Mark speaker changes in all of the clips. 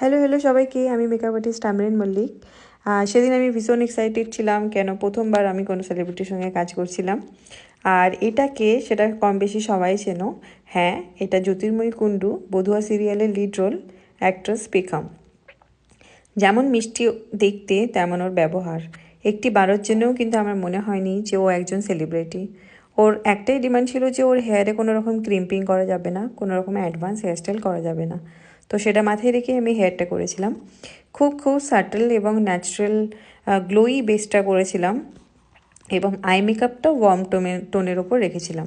Speaker 1: Hello hello সবাইকে, আমি makeup artist তামরিন Mallick. সেদিন আমি ভীষণ এক্সাইটেড ছিলাম, কেন প্রথমবার আমি কোনো সেলিব্রিটির সঙ্গে কাজ করছিলাম। আর এটাকে সেটা কম বেশি সবাই চেনো। হ্যাঁ, এটা জ্যোতির্ময়ী কুণ্ডু, বধুয়া সিরিয়ালের লিড রোল অ্যাক্ট্রেস পেখম। যেমন মিষ্টি দেখতে তেমন ওর ব্যবহার। একটি বারের জন্যও কিন্তু আমার মনে হয়নি যে ও একজন সেলিব্রিটি। ওর একটাই ডিমান্ড ছিল যে ওর হেয়ারে কোনো রকম ক্রিম্পিং করা যাবে না, কোনো রকম অ্যাডভান্স হেয়ারস্টাইল করা যাবে না। তো সেটা মাথায় রেখে আমি হেয়ারটা করেছিলাম। খুব খুব সাটল এবং ন্যাচারাল গ্লোই বেসটা করেছিলাম, এবং আই মেকআপটা ওয়ার্ম টোনের ওপর রেখেছিলাম।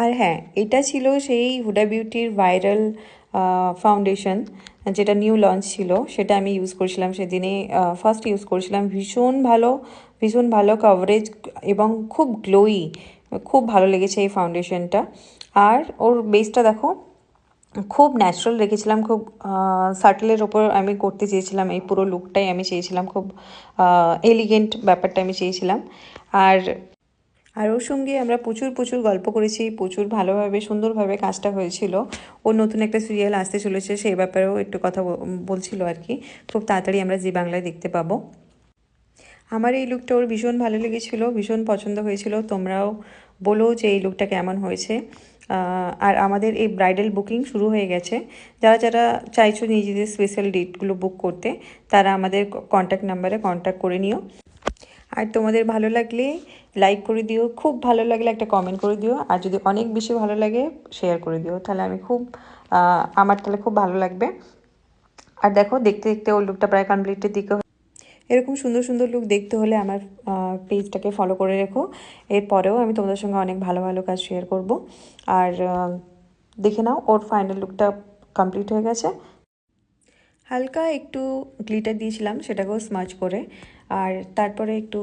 Speaker 1: আর হ্যাঁ, এটা ছিল সেই হুডা বিউটির ভাইরাল ফাউন্ডেশন, যেটা নিউ লঞ্চ ছিল। সেটা আমি ইউজ করেছিলাম সেদিনে, ফার্স্ট ইউজ করেছিলাম। ভীষণ ভালো কভারেজ এবং খুব গ্লোই, খুব ভালো লেগেছে এই ফাউন্ডেশনটা। আর ওর বেসটা দেখো, খুব ন্যাচারাল রেখেছিলাম, খুব সাটলের ওপর আমি করতে চেয়েছিলাম। এই পুরো লুকটাই আমি চেয়েছিলাম, খুব এলিগেন্ট ব্যাপারটা আমি চেয়েছিলাম। আর আর ওর সঙ্গে আমরা প্রচুর গল্প করেছি, প্রচুর ভালোভাবে সুন্দরভাবে কাজটা হয়েছিল। ওর নতুন একটা সিরিয়াল আসতে চলেছে, সেই ব্যাপারেও একটু কথা বলছিল আর কি। খুব তাড়াতাড়ি আমরা জি বাংলায় দেখতে পাবো। আমার এই লুকটা ওর ভীষণ ভালো লেগেছিল, ভীষণ পছন্দ হয়েছিল। তোমরাও বলো যে এই লুকটা কেমন হয়েছে। আর আমাদের এই ব্রাইডাল বুকিং শুরু হয়ে গেছে। যারা যারা চাইছো নিজেদের স্পেশাল ডেটগুলো বুক করতে, তারা আমাদের কন্ট্যাক্ট নাম্বারে কন্ট্যাক্ট করে নিও। আর তোমাদের ভালো লাগলে লাইক করে দিও, খুব ভালো লাগলে একটা কমেন্ট করে দিও, আর যদি অনেক বেশি ভালো লাগে শেয়ার করে দিও, তাহলে আমার তাহলে খুব ভালো লাগবে। আর দেখো, দেখতে দেখতে ওই লুকটা প্রায় কমপ্লিটের দিকে। এরকম সুন্দর লুক দেখতে হলে আমার পেজটাকে ফলো করে রেখো। এরপরেও আমি তোমাদের সঙ্গে অনেক ভালো ভালো কাজ শেয়ার করব। আর দেখে নাও, ওর ফাইনাল লুকটা কমপ্লিট হয়ে গেছে। হালকা একটু গ্লিটার দিয়েছিলাম, সেটাকেও স্মাচ করে। আর তারপরে একটু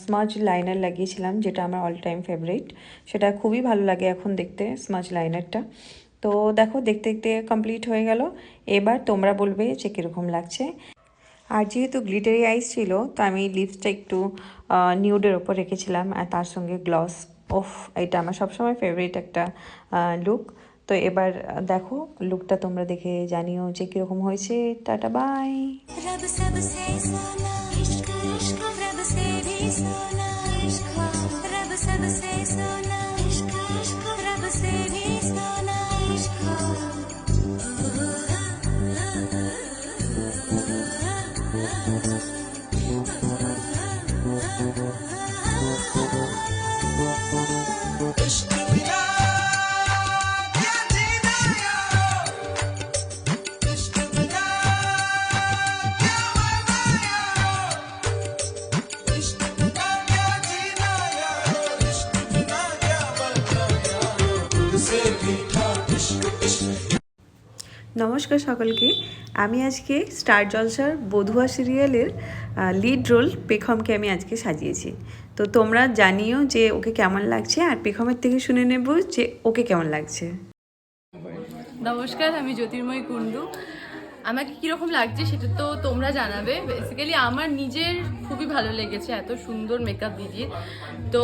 Speaker 1: স্মাচ লাইনার লাগিয়েছিলাম, যেটা আমার অল টাইম ফেভারিট। সেটা খুবই ভালো লাগে এখন দেখতে, স্মাচ লাইনারটা। তো দেখো, দেখতে দেখতে কমপ্লিট হয়ে গেল। এবার তোমরা বলবে যে কীরকম লাগছে। আর যেহেতু গ্লিটারি আইস ছিল, তো আমি লিপসটা একটু নিউডের ওপর রেখেছিলাম, আর তার সঙ্গে গ্লস। ওফ, এটা আমার সবসময় ফেভারিট একটা লুক। তো এবার দেখো, লুকটা তোমরা দেখে জানিও যে কীরকম হয়েছে। Tata, bye. নমস্কার সকলকে। আমি আজকে স্টার জলসার বধুয়া সিরিয়ালের লিড রোল পেখমকে আমি আজকে সাজিয়েছি। তো তোমরা জানিও যে ওকে কেমন লাগছে, আর পেখমের থেকে শুনে নেব যে ওকে কেমন লাগছে।
Speaker 2: নমস্কার, আমি জ্যোতির্ময়ী কুণ্ডু। আমাকে কীরকম লাগছে সেটা তো তোমরা জানাবে। বেসিক্যালি আমার নিজের খুবই ভালো লেগেছে এত সুন্দর মেকআপ দিদির। তো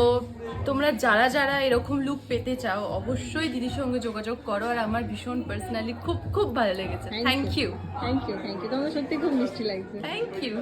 Speaker 2: তোমরা যারা যারা এরকম লুক পেতে চাও, অবশ্যই দিদির সঙ্গে যোগাযোগ করো। আর আমার ভীষণ পার্সোনালি খুব ভালো লেগেছে। Thank you.
Speaker 3: তোমার সত্যি খুব মিষ্টি লাগছে।
Speaker 2: Thank you.